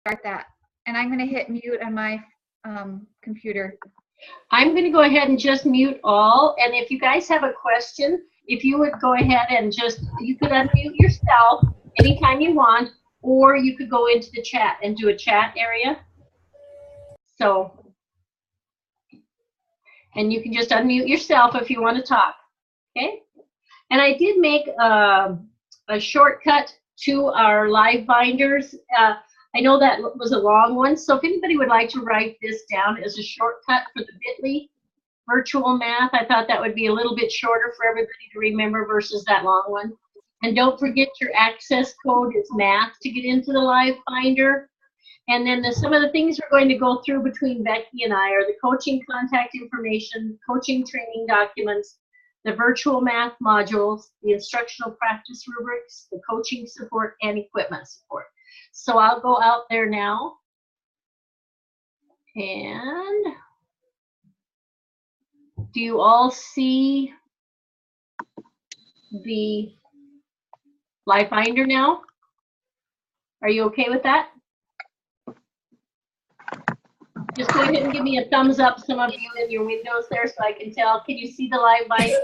start that. And I'm going to hit mute on my computer. I'm going to go ahead and just mute all. And if you guys have a question, if you would go ahead and you could unmute yourself anytime you want, or you could go into the chat and do a chat area. So, and you can just unmute yourself if you want to talk, okay? And I did make a shortcut to our live binders. I know that was a long one, so if anybody would like to write this down as a shortcut for the bit.ly virtual math, I thought that would be a little bit shorter for everybody to remember versus that long one. And don't forget your access code is math to get into the live binder. And then some of the things we're going to go through between Becky and I are the coaching contact information, coaching training documents, the virtual math modules, the instructional practice rubrics, the coaching support, and equipment support. So I'll go out there now. And do you all see the live binder now? Are you okay with that? Just go ahead and give me a thumbs up, some of you in your windows there, so I can tell. Can you see the live binder?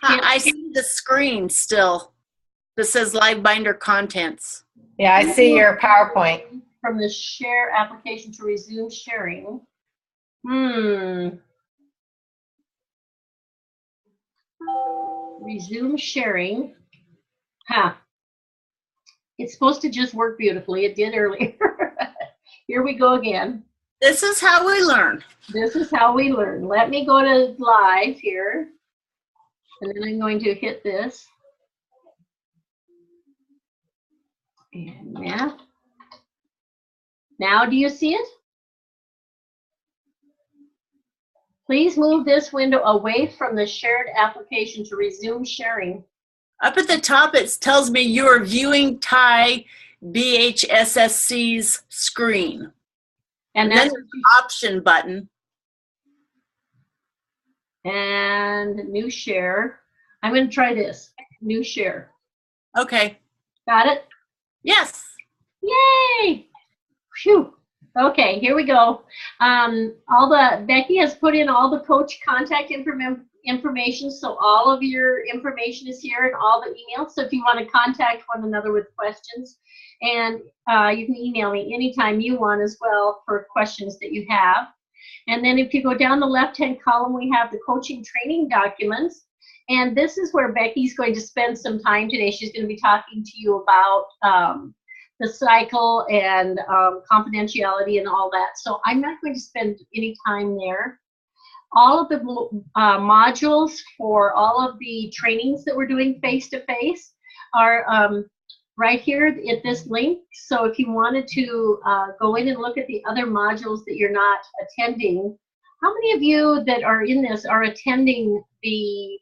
I see the screen still. This says live binder contents. Yeah, I see your PowerPoint. From the share application to resume sharing. Resume sharing. It's supposed to just work beautifully. It did earlier. Here we go again. This is how we learn. This is how we learn. Let me go to live here. And then I'm going to hit this. And math. Now do you see it? Please move this window away from the shared application to resume sharing. Up at the top, it tells me you are viewing Thai BHSSC's screen. And then there's an option button. And new share. I'm going to try this. New share. Okay. Got it? Yes. Yay! Phew. Okay, here we go. Becky has put in all the coach contact information, so all of your information is here and all the emails. So if you want to contact one another with questions, and you can email me anytime you want as well for questions that you have. And then if you go down the left-hand column, we have the coaching training documents. And this is where Becky's going to spend some time today. She's going to be talking to you about the cycle and confidentiality and all that. So I'm not going to spend any time there. All of the modules for all of the trainings that we're doing face-to-face are right here at this link. So if you wanted to go in and look at the other modules that you're not attending, how many of you that are in this are attending the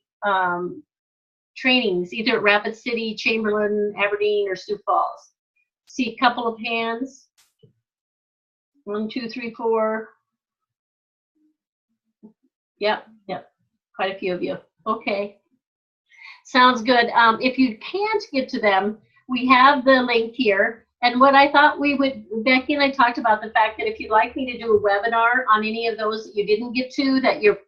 trainings, either at Rapid City, Chamberlain, Aberdeen, or Sioux Falls? See a couple of hands. 1, 2, 3, 4. Yep. Quite a few of you. Okay. Sounds good. If you can't get to them, we have the link here. And what I thought we would, Becky and I talked about the fact that if you'd like me to do a webinar on any of those that you didn't get to, that your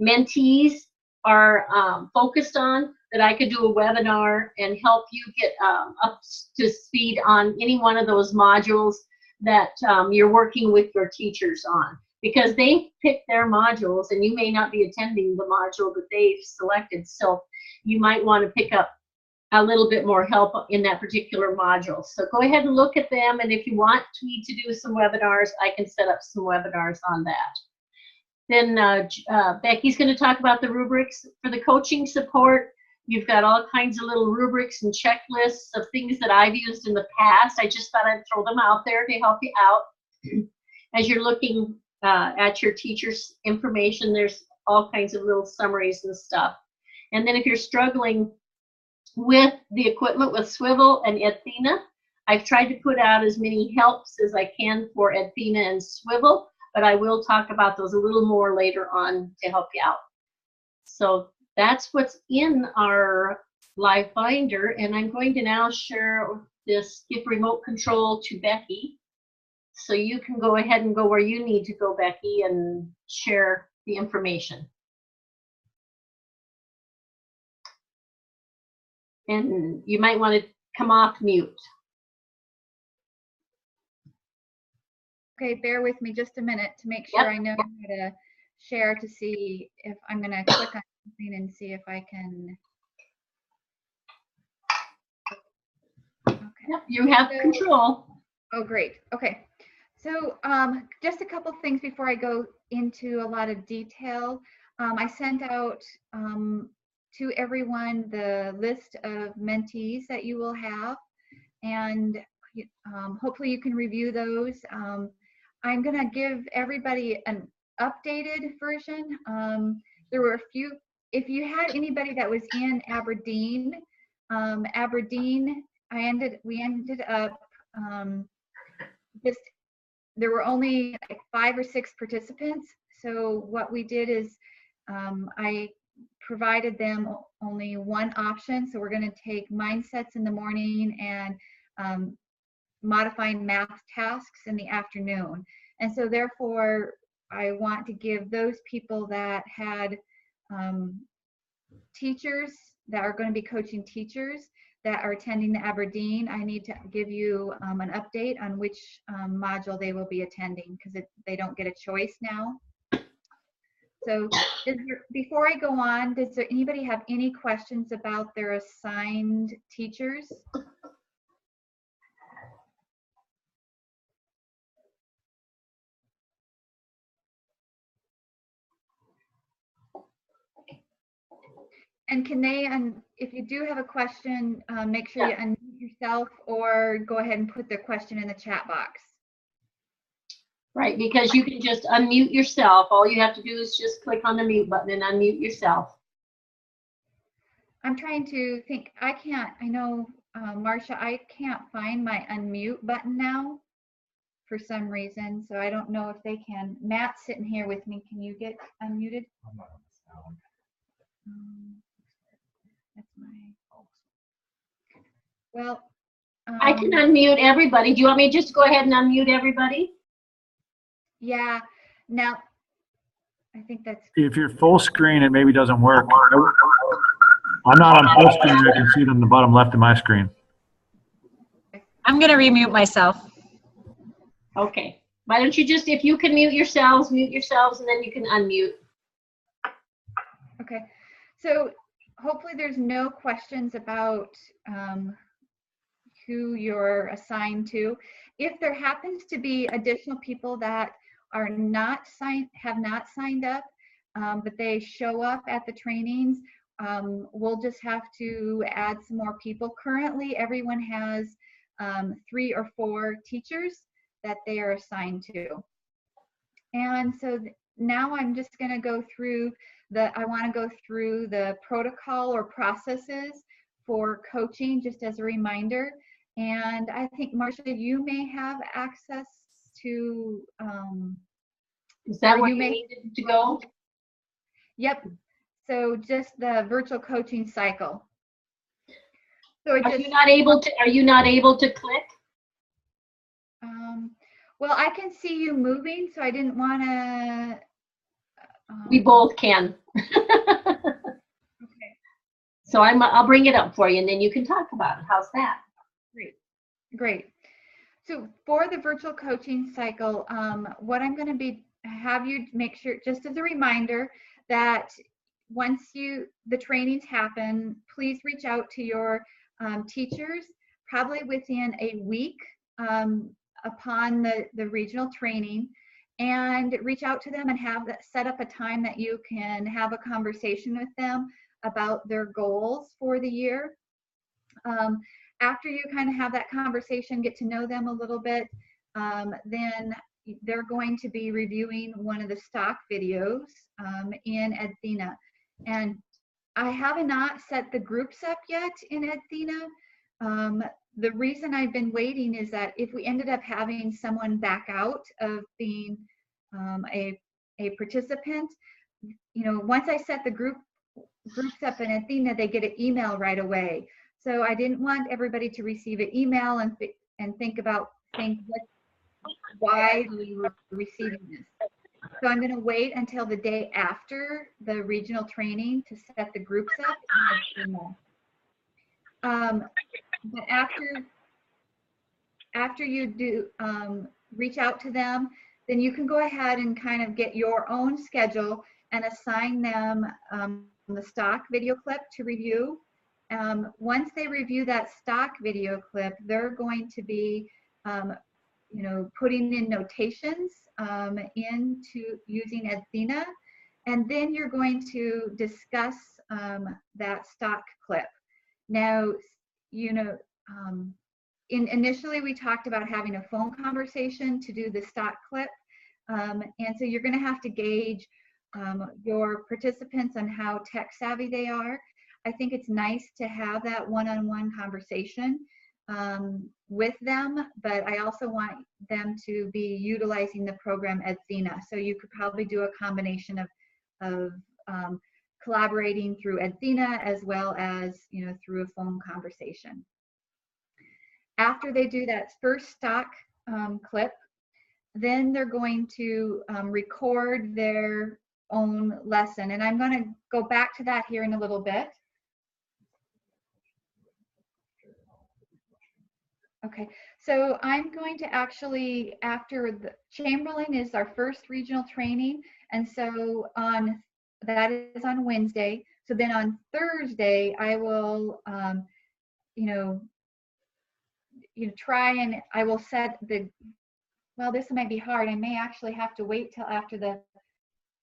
mentees are focused on, that I could do a webinar and help you get up to speed on any one of those modules that you're working with your teachers on. Because they pick their modules and you may not be attending the module that they've selected. So you might want to pick up a little bit more help in that particular module. So go ahead and look at them. And if you want me to do some webinars, I can set up some webinars on that. Then Becky's going to talk about the rubrics for the coaching support. You've got all kinds of little rubrics and checklists of things that I've used in the past. I just thought I'd throw them out there to help you out. As you're looking at your teacher's information, there's all kinds of little summaries and stuff. And then if you're struggling with the equipment with Swivel and Edthena, I've tried to put out as many helps as I can for Edthena and Swivel, but I will talk about those a little more later on to help you out. So that's what's in our live binder, and I'm going to now share this, give remote control to Becky. So you can go ahead and go where you need to go, Becky, and share the information. And you might want to come off mute. Okay, bear with me just a minute to make sure Yep. I know how to share to see if I'm going to click on something and see if I can. Okay. Yep, you have control. Oh, great. Okay. So just a couple things before I go into a lot of detail. I sent out to everyone the list of mentees that you will have, and hopefully you can review those. I'm going to give everybody an updated version. There were a few, if you had anybody that was in Aberdeen, we ended up just, there were only like 5 or 6 participants. So what we did is I provided them only one option. So we're going to take mindsets in the morning and modifying math tasks in the afternoon. And so therefore, I want to give those people that had teachers that are going to be coaching teachers that are attending the Aberdeen, I need to give you an update on which module they will be attending, because they don't get a choice now. So before I go on, does there anybody have any questions about their assigned teachers? And can they, if you do have a question, make sure you unmute yourself or go ahead and put the question in the chat box. Right, because you can just unmute yourself. All you have to do is just click on the mute button and unmute yourself. I'm trying to think, I know, Marcia, I can't find my unmute button now for some reason, so I don't know if they can. Matt's sitting here with me. Can you get unmuted? That's my, well. I can unmute everybody. Do you want me to just go ahead and unmute everybody? Yeah, now, I think that's. If you're full screen, it maybe doesn't work. I'm not on full screen. I can see it on the bottom left of my screen. I'm going to remute myself. Okay. Why don't you just, if you can mute yourselves, and then you can unmute. Okay. So hopefully there's no questions about who you're assigned to. If there happens to be additional people that are not have not signed up, but they show up at the trainings, we'll just have to add some more people. Currently, everyone has 3 or 4 teachers that they are assigned to. And so now I'm just going to go through I want to go through the protocol or processes for coaching, just as a reminder. And I think, Marcia, you may have access to. Is that where you needed to go? Yep. So just the virtual coaching cycle. So Are you not able to click? Well, I can see you moving, so I didn't want to. We both can. Okay. So I'll bring it up for you, and then you can talk about it. How's that? Great. Great. So for the virtual coaching cycle, what I'm going to have you make sure, just as a reminder, that once the trainings happen, please reach out to your teachers, probably within a week upon the regional training, and reach out to them and set up a time that you can have a conversation with them about their goals for the year. After you kind of have that conversation, get to know them a little bit, then they're going to be reviewing one of the stock videos in Athena. And I have not set the groups up yet in Athena. The reason I've been waiting is that if we ended up having someone back out of being a participant, once I set the groups up in Athena, they get an email right away. So I didn't want everybody to receive an email and think why we were receiving this. So I'm going to wait until the day after the regional training to set the groups up. But after you do reach out to them, then you can go ahead and kind of get your own schedule and assign them the stock video clip to review. Once they review that stock video clip, they're going to be putting in notations into using Athena, and then you're going to discuss that stock clip. Now, initially we talked about having a phone conversation to do the stock clip, and so you're going to have to gauge your participants on how tech savvy they are. I think it's nice to have that one-on-one conversation with them, but I also want them to be utilizing the program Athena. So you could probably do a combination of collaborating through Athena as well as through a phone conversation. After they do that first stock clip, then they're going to record their own lesson, and I'm going to go back to that here in a little bit. Okay, so I'm going to actually, after the Chamberlain is our first regional training, and so that is on Wednesday. So then on Thursday, I will, try and I will set well, this might be hard. I may actually have to wait till after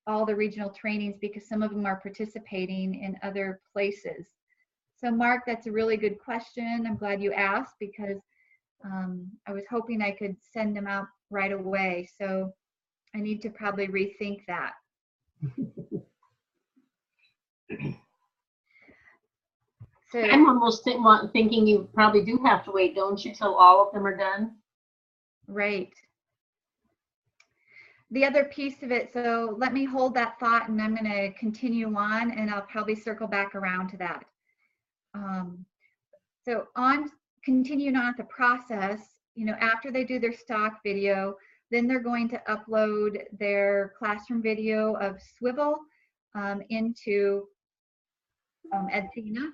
all the regional trainings because some of them are participating in other places. So Mark, that's a really good question. I'm glad you asked because I was hoping I could send them out right away. So I need to probably rethink that. So I'm almost thinking you probably do have to wait, don't you, till all of them are done? Right. The other piece of it, so let me hold that thought and I'm going to continue on and I'll probably circle back around to that. So continuing on with the process, after they do their stock video, then they're going to upload their classroom video of Swivel into Athena.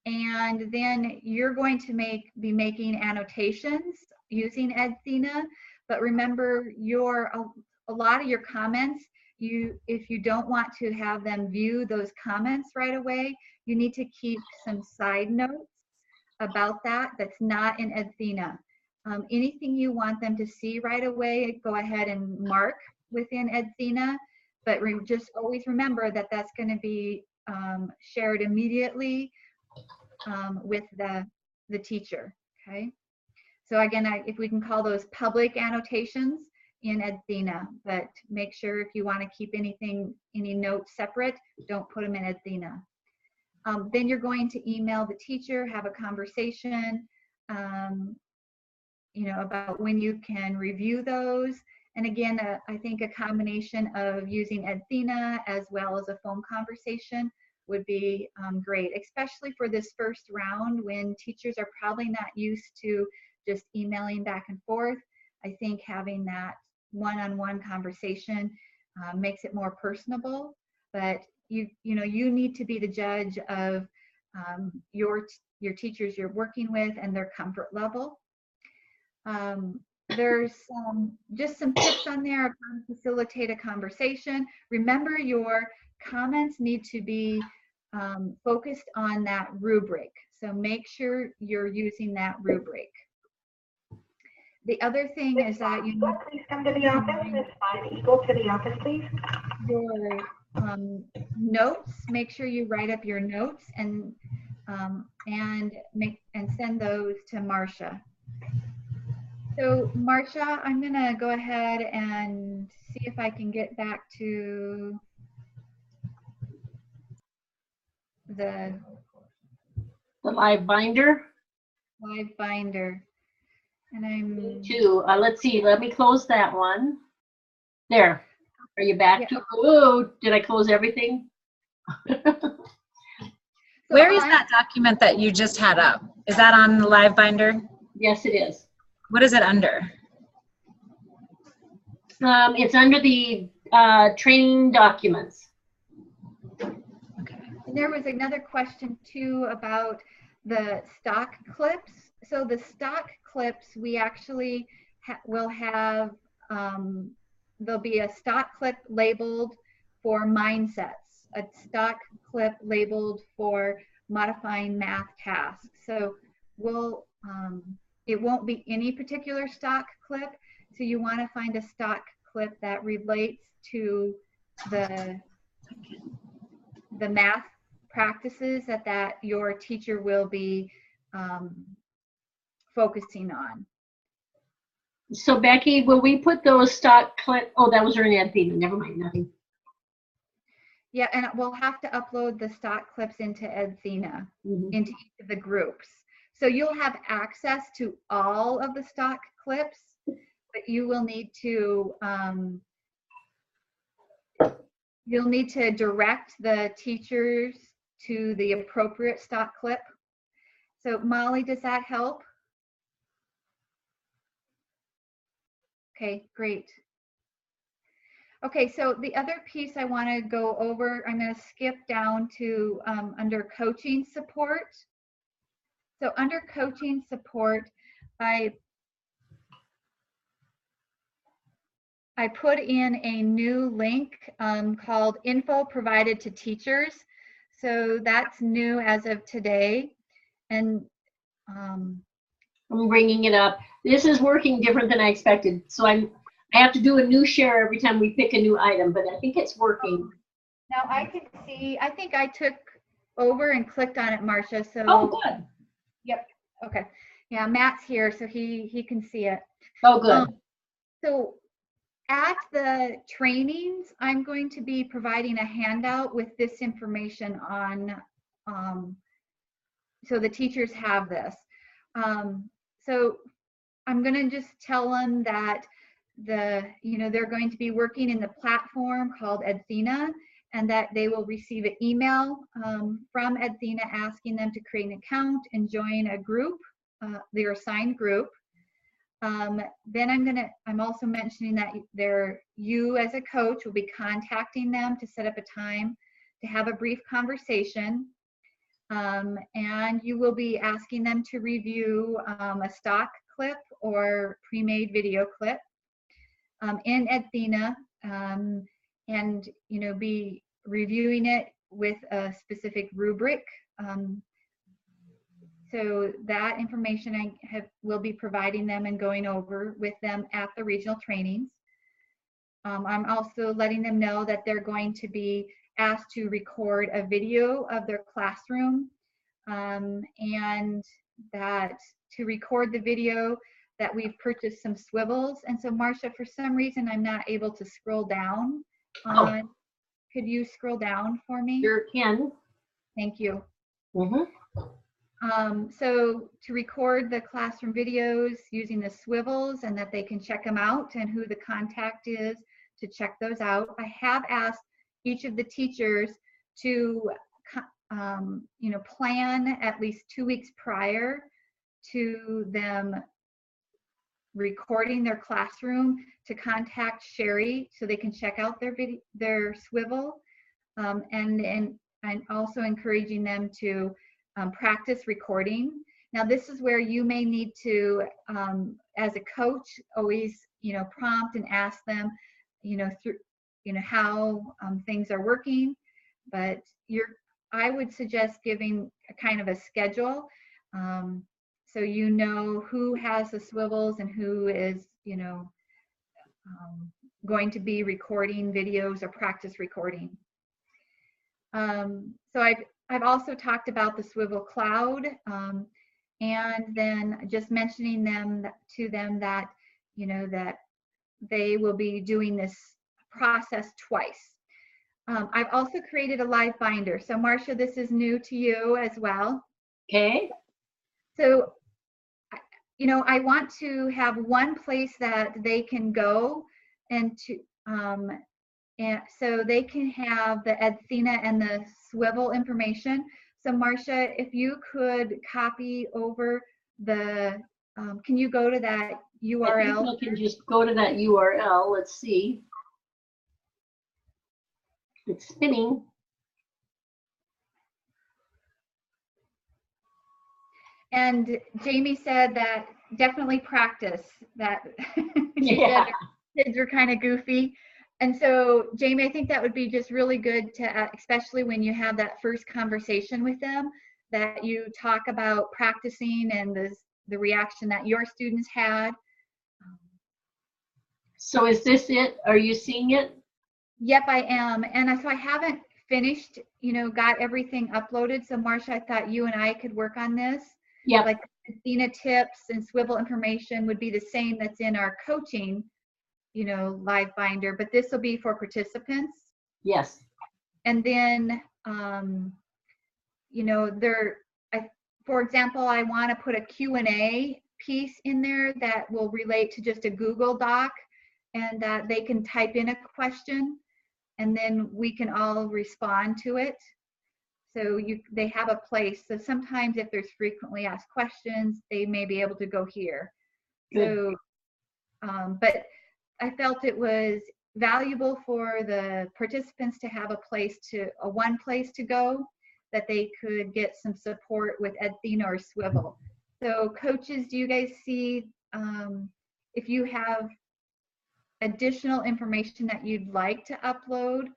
And then you're going to be making annotations using Athena. But remember, a lot of your comments, if you don't want to have them view those comments right away, you need to keep some side notes about that's not in Athena. Anything you want them to see right away, go ahead and mark within Athena, but just always remember that that's going to be shared immediately with the teacher, okay? So again, if we can call those public annotations in Athena, but make sure if you want to keep any notes separate, don't put them in Athena. Then you're going to email the teacher, have a conversation, about when you can review those. And again, I think a combination of using Athena as well as a phone conversation would be great, especially for this first round when teachers are probably not used to just emailing back and forth. I think having that one-on-one conversation makes it more personable, but you need to be the judge of your teachers you're working with and their comfort level. There's just some tips on there of how to facilitate a conversation. Remember, your comments need to be focused on that rubric. So make sure you're using that rubric. The other thing is that you need please come to the office. Miss Fine Eagle to the office, please. Your notes. Make sure you write up your notes and send those to Marcia. So Marcia, I'm gonna go ahead and see if I can get back to the live binder. live binder. And I'm let's see, let me close that one. There. Are you back to, oh, did I close everything? Where is that document that you just had up? Is that on the live binder? Yes, it is. What is it under? It's under the training documents. Okay. And there was another question too about the stock clips. So the stock clips, we actually will have, there'll be a stock clip labeled for mindsets, a stock clip labeled for modifying math tasks. So we'll, it won't be any particular stock clip. So you want to find a stock clip that relates to the math practices that your teacher will be focusing on. So Becky, will we put those stock clip? Oh, that was during Ed. Never mind, nothing. Yeah, and we'll have to upload the stock clips into Edzina, into each of the groups. So you'll have access to all of the stock clips, but you will need to you'll need to direct the teachers to the appropriate stock clip. So Molly, does that help? Okay, great. Okay, so the other piece I want to go over, I'm going to skip down to under coaching support. So under coaching support, I put in a new link called info provided to teachers. So that's new as of today. And I'm bringing it up. This is working different than I expected. So I have to do a new share every time we pick a new item, but I think it's working. now I can see, I think I took over and clicked on it, Marcia. So Oh, good. Yep. Okay. Yeah, Matt's here, so he can see it. Oh, good. So at the trainings, I'm going to be providing a handout with this information on, so the teachers have this. So I'm going to just tell them that they're going to be working in the platform called Edzina, and that they will receive an email from Edzina asking them to create an account and join a group, their assigned group. Then I'm also mentioning that you as a coach will be contacting them to set up a time to have a brief conversation. And you will be asking them to review a stock clip or pre-made video clip in Edzina, and be reviewing it with a specific rubric. So that information will be providing them and going over with them at the regional trainings. I'm also letting them know that they're going to be asked to record a video of their classroom, and that to record the video that we've purchased some swivels. And so Marcia, for some reason, I'm not able to scroll down. Could you scroll down for me? Sure can. Thank you. Mm-hmm. So to record the classroom videos using the swivels, and that they can check them out, and who the contact is to check those out. I have asked each of the teachers to plan at least 2 weeks prior to them recording their classroom to contact Sherry so they can check out their swivel, and I'm also encouraging them to practice recording. Now this is where you may need to, as a coach, always prompt and ask them how things are working, but I would suggest giving a kind of a schedule, so who has the swivels and who is going to be recording videos or practice recording. So I've also talked about the swivel cloud, and then just mentioning to them that that they will be doing this process twice. I've also created a live binder. So Marcia, this is new to you as well. Okay. So I want to have one place that they can go and so they can have the Edzina and the swivel information. So Marcia, if you could copy over the, can you go to that I URL? think I can just go to that URL. Let's see. It's spinning. And Jamie said that definitely practice that. She Yeah. said her kids are kind of goofy. And so, Jamie, I think that would be just really good to, especially when you have that first conversation with them, that you talk about practicing and the reaction that your students had. So is this it? Are you seeing it? Yep, I am. And so I haven't finished, got everything uploaded. So Marcia, I thought you and I could work on this. Yep. Like Athena tips and swivel information would be the same that's in our coaching, live binder, but this will be for participants. Yes. And then, for example, I want to put a Q&A piece in there that will relate to just a Google Doc, and that they can type in a question and then we can all respond to it. So they have a place. So sometimes if there's frequently asked questions, they may be able to go here. Good. So, but I felt it was valuable for the participants to have one place to go that they could get some support with Athena or Swivel. So coaches, do you guys see if you have additional information that you'd like to upload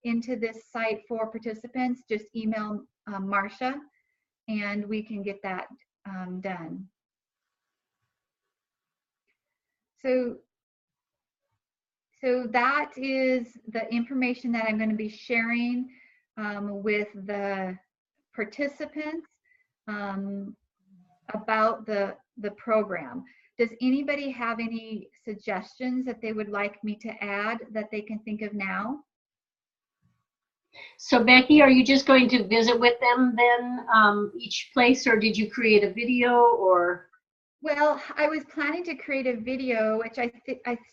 into this site for participants, just email Marcia and we can get that done. So that is the information that I'm going to be sharing with the participants about the program. Does anybody have any suggestions that they would like me to add that they can think of now? So Becky, are you just going to visit with them then each place, or did you create a video or? Well, I was planning to create a video, which I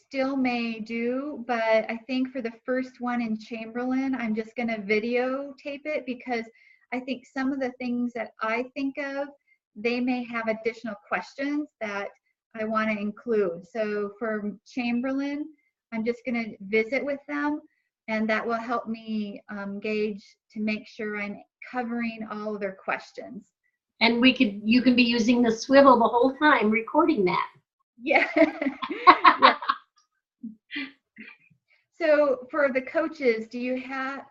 still may do, but I think for the first one in Chamberlain, I'm just going to videotape it because I think some of the things that I think of, they may have additional questions that I want to include. So for Chamberlain, I'm just going to visit with them, and that will help me gauge to make sure I'm covering all of their questions. And you can be using the swivel the whole time recording that. Yeah. Yeah. So for the coaches,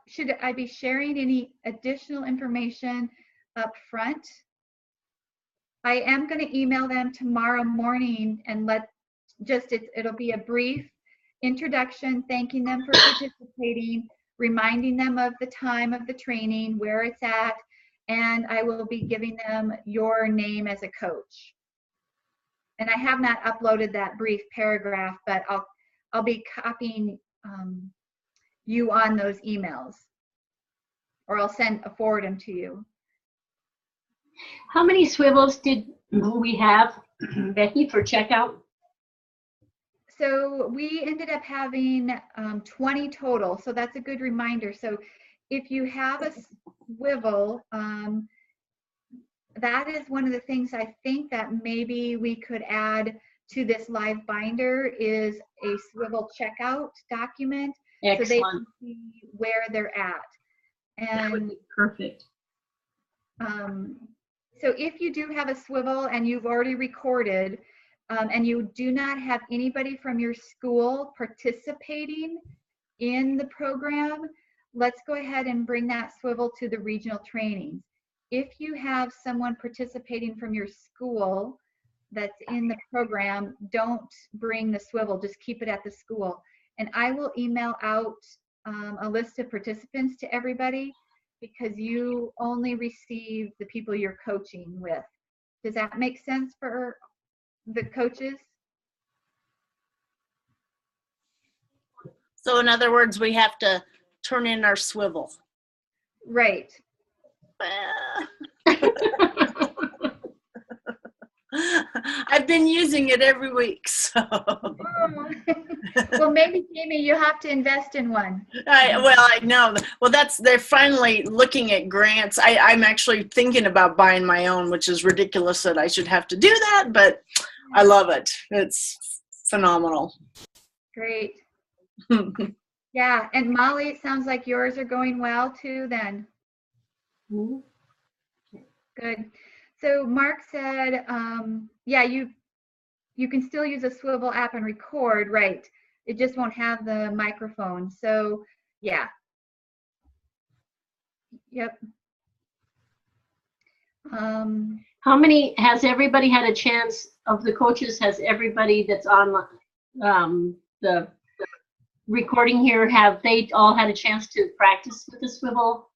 should I be sharing any additional information up front? I am going to email them tomorrow morning and it'll be a brief introduction, thanking them for participating, reminding them of the time of the training, where it's at, and I will be giving them your name as a coach. And I have not uploaded that brief paragraph, but I'll be copying you on those emails, or I'll forward them to you. How many swivels did we have, Becky, for checkout? So we ended up having 20 total. So that's a good reminder. So if you have a swivel, that is one of the things I think that maybe we could add to this live binder is a swivel checkout document. Excellent. So they can see where they're at. That would And be perfect. so if you do have a swivel and you've already recorded, and you do not have anybody from your school participating in the program, let's go ahead and bring that swivel to the regional trainings. If you have someone participating from your school that's in the program, don't bring the swivel, just keep it at the school. And I will email out a list of participants to everybody because you only receive the people you're coaching with. Does that make sense for the coaches? So in other words, we have to turn in our swivel. Right. I've been using it every week, so. Oh. Well, maybe, Jamie, you have to invest in one. I know. Well, they're finally looking at grants. I'm actually thinking about buying my own, which is ridiculous that I should have to do that, but I love it. It's phenomenal. Great. Yeah, and Molly, it sounds like yours are going well too then. Mhm. Good. So Mark said, yeah, you can still use a Swivel app and record, right? It just won't have the microphone. So yeah. Yep. How many, has everybody had a chance of the coaches, has everybody that's on the recording here, have they all had a chance to practice with the swivel?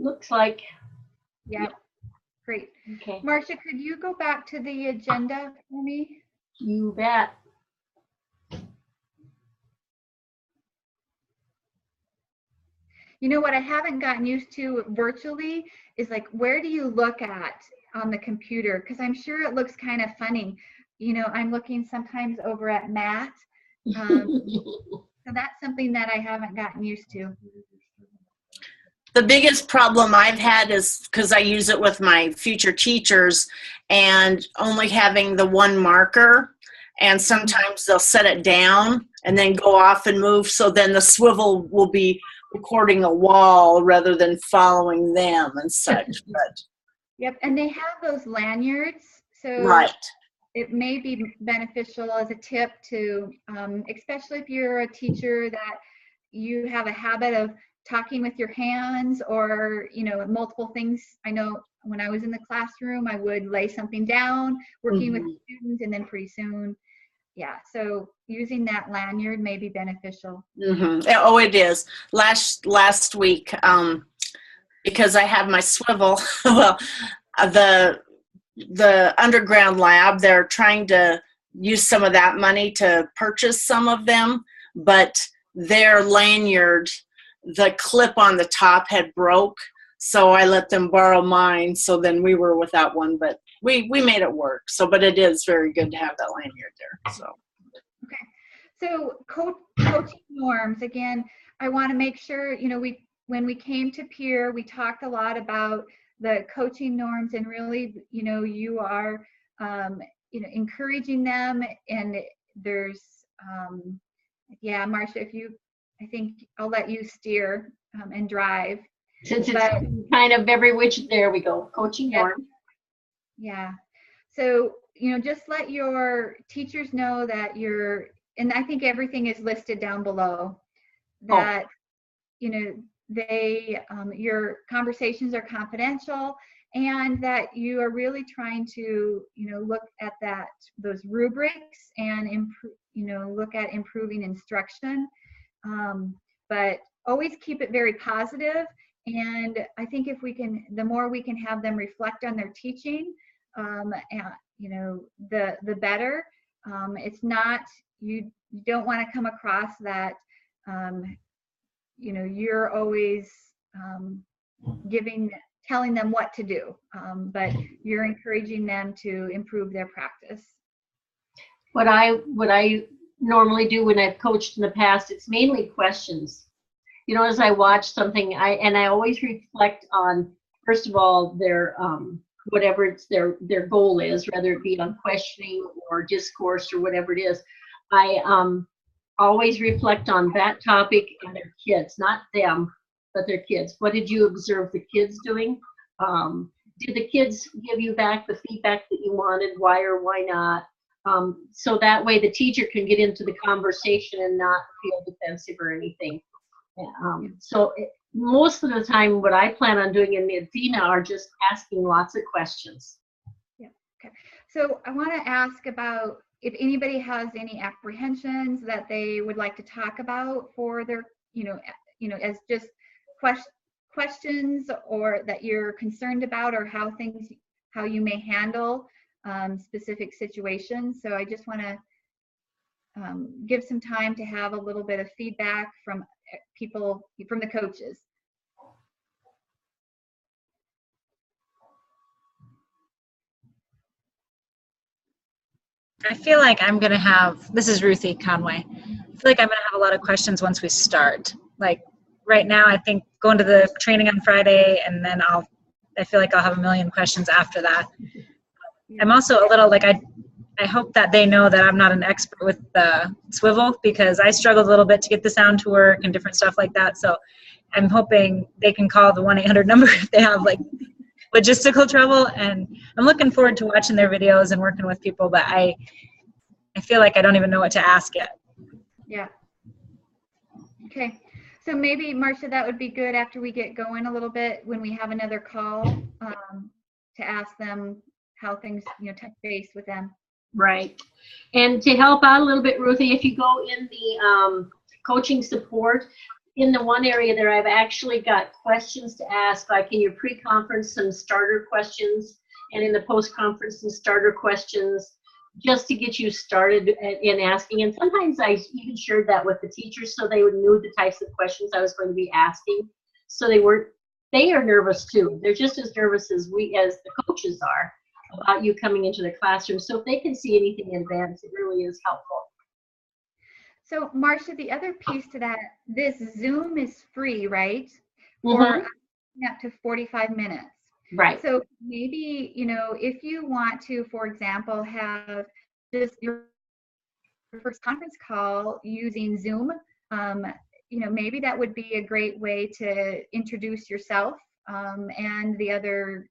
Looks like. Yep. Great. Okay. Marcia, could you go back to the agenda for me? You bet. You know what I haven't gotten used to virtually is like, where do you look at on the computer? Because I'm sure it looks kind of funny. You know, I'm looking sometimes over at Matt. So that's something that I haven't gotten used to. The biggest problem I've had is because I use it with my future teachers and only having the one marker, and sometimes they'll set it down and then go off and move, so then the swivel will be recording a wall rather than following them and such. But Yep, and they have those lanyards, so right. it may be beneficial as a tip to, especially if you're a teacher that you have a habit of talking with your hands or, you know, multiple things. I know when I was in the classroom, I would lay something down, working with students, and then pretty soon, yeah. So using that lanyard may be beneficial. Oh, it is. Last week, because I have my swivel, well, the underground lab, they're trying to use some of that money to purchase some of them, but their lanyard, the clip on the top had broke, so I let them borrow mine, so then we were without one, but we made it work. So, but it is very good to have that lanyard there. So Okay, so coaching norms, again, I want to make sure, you know, when we came to peer, we talked a lot about the coaching norms, and really, you know, you are, you know, encouraging them, and there's, yeah, Marcia, I think I'll let you steer and drive. Since it's kind of every which, there we go, coaching Yep. norm. Yeah. So, you know, just let your teachers know that and I think everything is listed down below, that, you know, your conversations are confidential, and that you are really trying to, you know, look at those rubrics and improve, you know, look at improving instruction. But always keep it very positive. And I think if the more we can have them reflect on their teaching, and, you know, the better. It's not, you don't want to come across that, you know, you're always telling them what to do, but you're encouraging them to improve their practice. What I normally do when I've coached in the past, it's mainly questions. You know, as I watch something, I always reflect on, first of all, their whatever their goal is, whether it be on questioning or discourse or whatever it is. I always reflect on that topic and their kids, not them, but their kids. What did you observe the kids doing? Did the kids give you back the feedback that you wanted? Why or why not? So that way the teacher can get into the conversation and not feel defensive or anything. Most of the time, what I plan on doing in Athena are just asking lots of questions. Yeah. Okay. So I want to ask about if anybody has any apprehensions that they would like to talk about for their, you know, as just questions, or that you're concerned about, or how you may handle specific situations. So I just want to give some time to have a little bit of feedback from people, from the coaches. I feel like I'm going to have, this is Ruthie Conway. I feel like I'm going to have a lot of questions once we start. Like right now, I think going to the training on Friday, and then I feel like I'll have a million questions after that. I'm also a little like, I hope that they know that I'm not an expert with the swivel, because I struggled a little bit to get the sound to work and different stuff like that. So I'm hoping they can call the 1-800 number if they have like logistical trouble. And I'm looking forward to watching their videos and working with people, but I feel like I don't even know what to ask yet. Yeah. Okay. So maybe, Marcia, that would be good after we get going a little bit, when we have another call, to ask them how things, touch base with them. Right. And to help out a little bit, Ruthie, if you go in the coaching support, in the one area there, I've actually got questions to ask, like in your pre-conference, some starter questions, and in the post-conference, some starter questions, just to get you started in asking. And sometimes I even shared that with the teachers so they knew the types of questions I was going to be asking. So they are nervous too. They're just as nervous as the coaches are about you coming into the classroom. So if they can see anything in advance, it really is helpful. So, Marcia, the other piece to that, this Zoom is free, right? Mm-hmm. For up to 45 minutes. Right. So maybe, if you want to, for example, have just your first conference call using Zoom, maybe that would be a great way to introduce yourself and the other,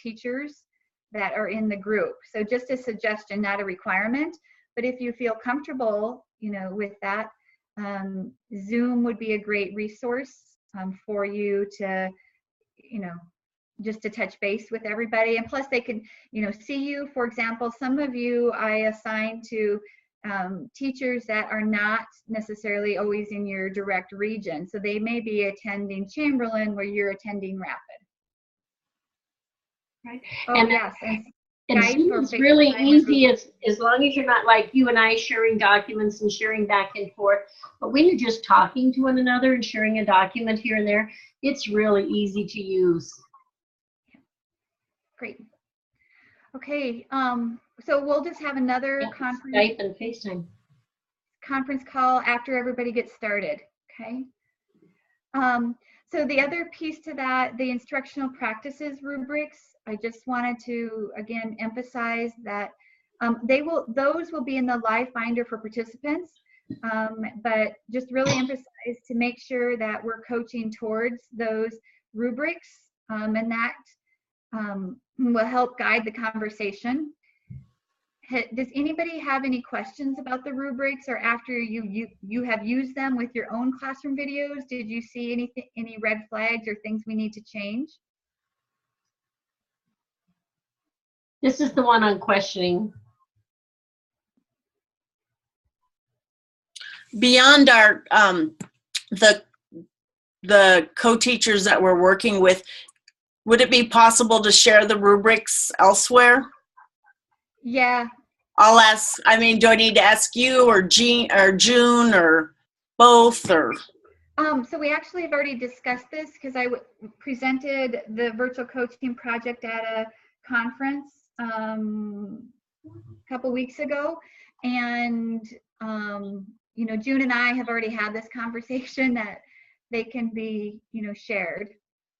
teachers that are in the group. So just a suggestion, not a requirement, but if you feel comfortable, with that, Zoom would be a great resource for you to, just to touch base with everybody. And plus they can, see you. For example, some of you I assign to teachers that are not necessarily always in your direct region. So they may be attending Chamberlain where you're attending Rapid. Right. Oh, and yes. And Zoom is really easy as long as you're not like you and I sharing documents and sharing back and forth. But when you're just talking to one another and sharing a document here and there, it's really easy to use. Great. Okay, so we'll just have another Skype and FaceTime conference call after everybody gets started, okay? So the other piece to that, the instructional practices rubrics, I just wanted to, again, emphasize that those will be in the live binder for participants, but just really emphasize to make sure that we're coaching towards those rubrics, and that will help guide the conversation. Does anybody have any questions about the rubrics, or after you have used them with your own classroom videos, did you see any red flags or things we need to change? This is the one on questioning. Beyond our the co-teachers that we're working with, would it be possible to share the rubrics elsewhere? Yeah. I'll ask, do I need to ask you or Jean or June or both, or? So we actually have already discussed this because I presented the virtual coaching project at a conference a couple weeks ago, and June and I have already had this conversation that they can be shared.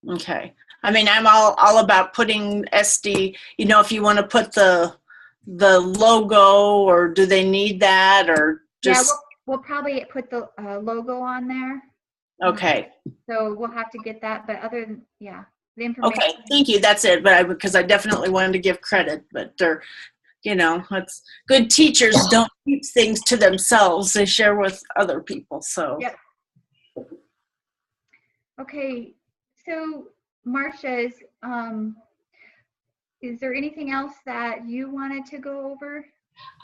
Okay. I'm all about putting SD, if you want to put the logo, or do they need that, or just? Yeah, we'll probably put the logo on there. Okay. So we'll have to get that, but other than, the information. Okay, thank you. That's it. But because I definitely wanted to give credit, but they're, it's good teachers don't keep things to themselves. They share with other people. So. Yep. Okay. So Marcia, is there anything else that you wanted to go over?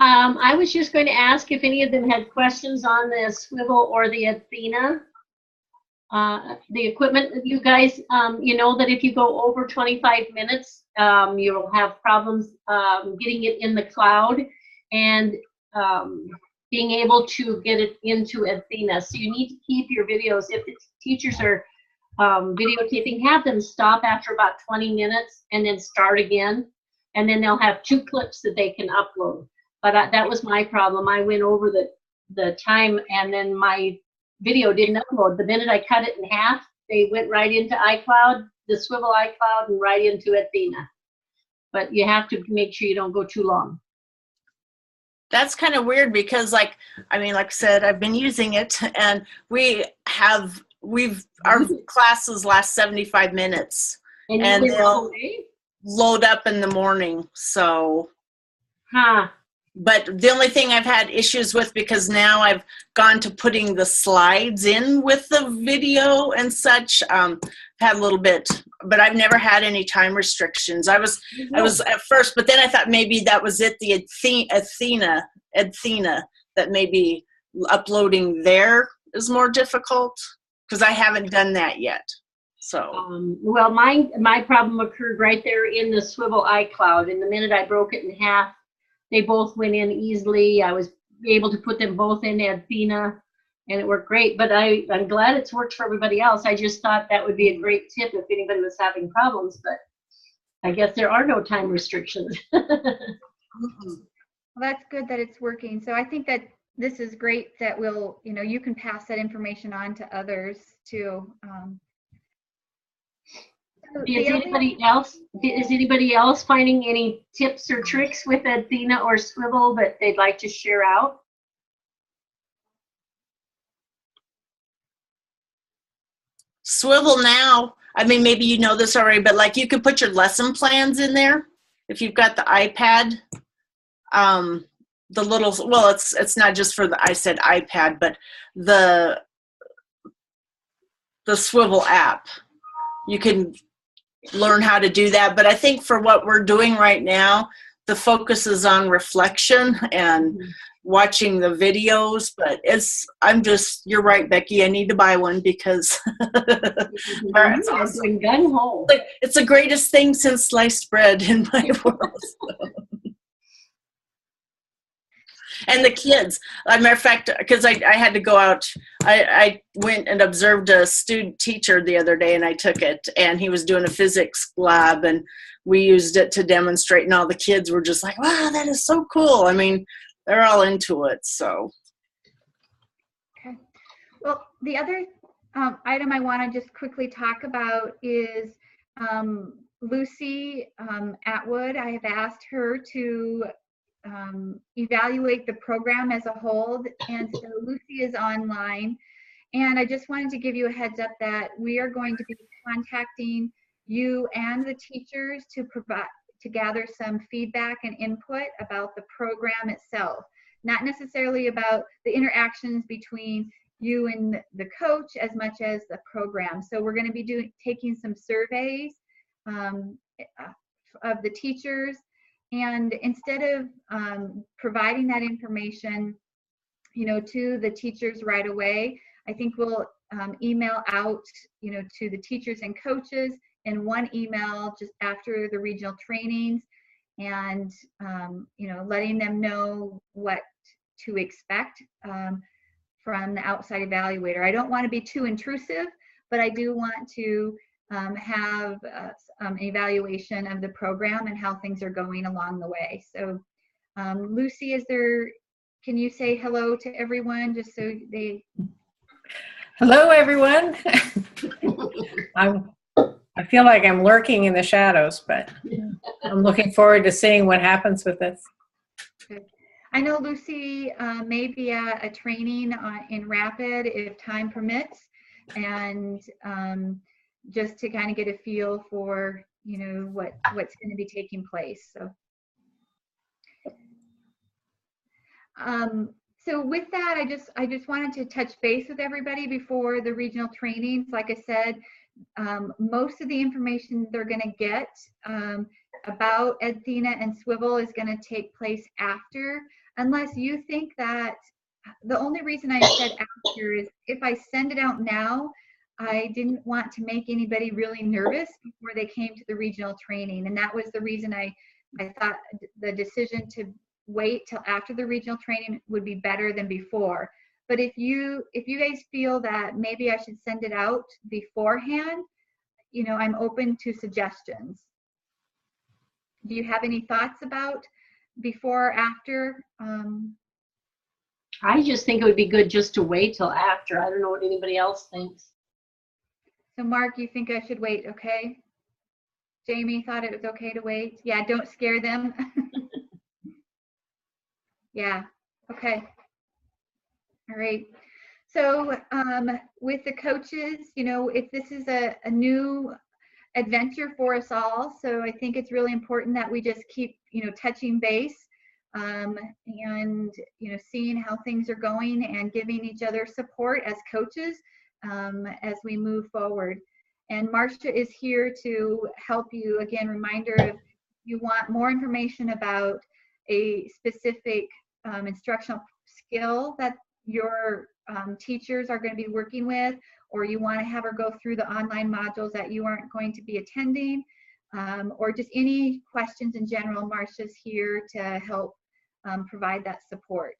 I was just going to ask if any of them had questions on the swivel or the Athena. The equipment, you guys, that if you go over 25 minutes, you'll have problems getting it in the cloud and being able to get it into Athena. So you need to keep your videos, if the teachers are videotaping, have them stop after about 20 minutes and then start again. And then they'll have 2 clips that they can upload. But that was my problem. I went over the time, and then my video didn't upload. The minute I cut it in half, they went right into iCloud, the swivel iCloud, and right into Athena. But you have to make sure you don't go too long. That's kind of weird because, like I said, I've been using it, and our classes last 75 minutes, and they'll load up in the morning. So, but the only thing I've had issues with, because now I've gone to putting the slides in with the video and such, had a little bit, but I've never had any time restrictions. I was at first, but then I thought maybe that was it, the Athena, that maybe uploading there is more difficult, because I haven't done that yet. So. Well, my problem occurred right there in the swivel iCloud, and the minute I broke it in half, they both went in easily. I was able to put them both in Athena, and it worked great. But I'm glad it's worked for everybody else. I just thought that would be a great tip if anybody was having problems, but I guess there are no time restrictions. Well, that's good that it's working. So I think that this is great that you can pass that information on to others too. Is anybody else finding any tips or tricks with Athena or Swivel that they'd like to share out? Swivel now, maybe you know this already, but like you can put your lesson plans in there if you've got the iPad. The little, well, it's not just for I said iPad, but the Swivel app. You can learn how to do that. But I think for what we're doing right now, the focus is on reflection and watching the videos. But you're right, Becky, I need to buy one because it's awesome. It's the greatest thing since sliced bread in my world. And the kids, as a matter of fact, because I had to go out, I went and observed a student teacher the other day, and I took it, and he was doing a physics lab, and we used it to demonstrate, and all the kids were just like, wow, that is so cool. They're all into it, so. Okay. Well, the other item I want to just quickly talk about is Lucy Atwood. I have asked her to evaluate the program as a whole, and so Lucy is online, and I just wanted to give you a heads up that we are going to be contacting you and the teachers to gather some feedback and input about the program itself, not necessarily about the interactions between you and the coach as much as the program. So we're going to be taking some surveys of the teachers. And instead of providing that information, to the teachers right away, I think we'll email out, to the teachers and coaches in one email just after the regional trainings, and letting them know what to expect from the outside evaluator. I don't want to be too intrusive, but I do want to have an evaluation of the program and how things are going along the way. So Lucy, can you say hello to everyone just so they... Hello, everyone. I feel like I'm lurking in the shadows, but I'm looking forward to seeing what happens with this. Good. I know Lucy may be at a training in Rapid if time permits, and just to kind of get a feel for what's going to be taking place. So with that, I just wanted to touch base with everybody before the regional trainings. Like I said, most of the information they're going to get about Athena and Swivel is going to take place after, unless you think that. The only reason I said after is if I send it out now, I didn't want to make anybody really nervous before they came to the regional training. And that was the reason I thought the decision to wait till after the regional training would be better than before. But if you guys feel that maybe I should send it out beforehand, I'm open to suggestions. Do you have any thoughts about before or after? I just think it would be good just to wait till after. I don't know what anybody else thinks. So Mark, you think I should wait, okay? Jamie thought it was okay to wait. Yeah, don't scare them. Yeah, okay. All right. So with the coaches, you know, if this is a new adventure for us all, so I think it's really important that we just keep, you know, touching base and, you know, seeing how things are going and giving each other support as coaches as we move forward. And Marcia is here to help you. Again, reminder, if you want more information about a specific instructional skill that your teachers are going to be working with, or you want to have her go through the online modules that you aren't going to be attending, or just any questions in general, Marcia's here to help provide that support.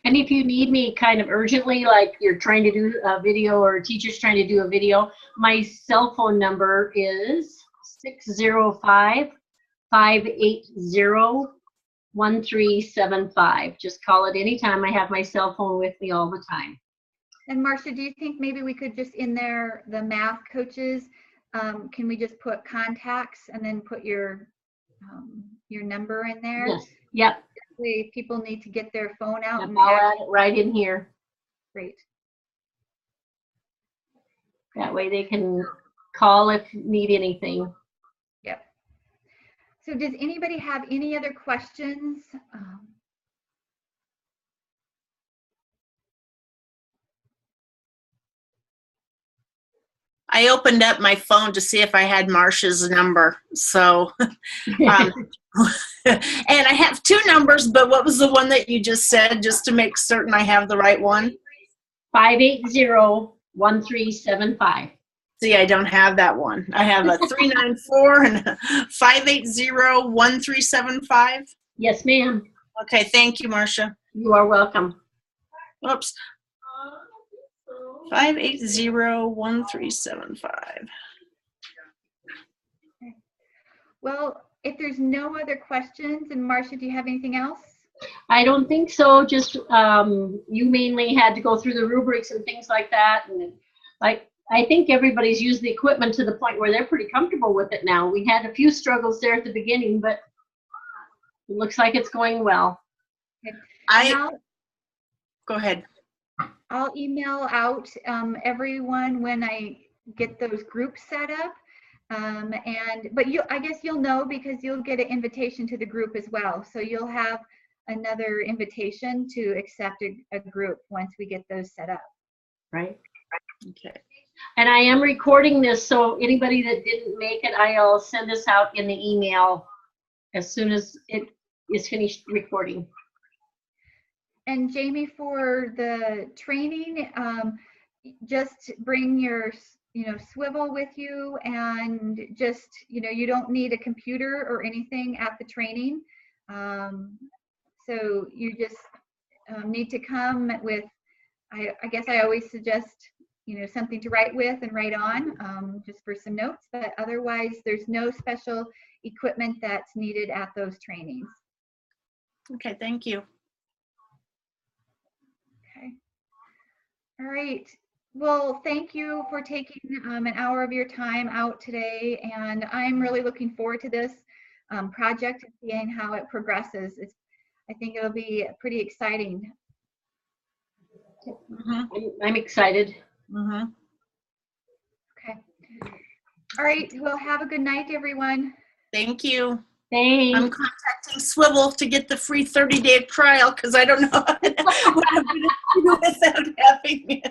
And if you need me kind of urgently, like you're trying to do a video or a teacher's trying to do a video, my cell phone number is 605-580-1375. Just call it anytime. I have my cell phone with me all the time. And Marcia, do you think maybe we could just in there, the math coaches, can we just put contacts and then put your number in there? Yes. Yep. If people need to get their phone out. Yep, I'll add it right in here. Great. That way they can call if need anything. Yep. So does anybody have any other questions? I opened up my phone to see if I had Marcia's number. So, and I have two numbers, but what was the one that you just said, just to make certain I have the right one? 580-1375. See, I don't have that one. I have a 394 and a 580-1375. Yes, ma'am. Okay, thank you, Marcia. You are welcome. Oops. 580-1375. Well, if there's no other questions, and Marcia, do you have anything else? I don't think so. Just you mainly had to go through the rubrics and things like that. And like, I think everybody's used the equipment to the point where they're pretty comfortable with it now. We had a few struggles there at the beginning, but it looks like it's going well. Okay. Go ahead. I'll email out everyone when I get those groups set up. But I guess you'll know because you'll get an invitation to the group as well. So you'll have another invitation to accept a group once we get those set up. Right. Okay. And I am recording this, so anybody that didn't make it, I'll send this out in the email as soon as it is finished recording. And Jamie, for the training, just bring your, swivel with you, and just, you don't need a computer or anything at the training. So you just need to come with, I guess I always suggest, something to write with and write on, just for some notes, but otherwise there's no special equipment that's needed at those trainings. Okay, thank you. Okay. All right. Well, thank you for taking an hour of your time out today, and I'm really looking forward to this project and seeing how it progresses. I think it'll be pretty exciting. I'm excited. Okay. All right. Well, have a good night, everyone. Thank you. Thanks. I'm contacting Swivel to get the free 30-day trial because I don't know what I'm going to do without having it.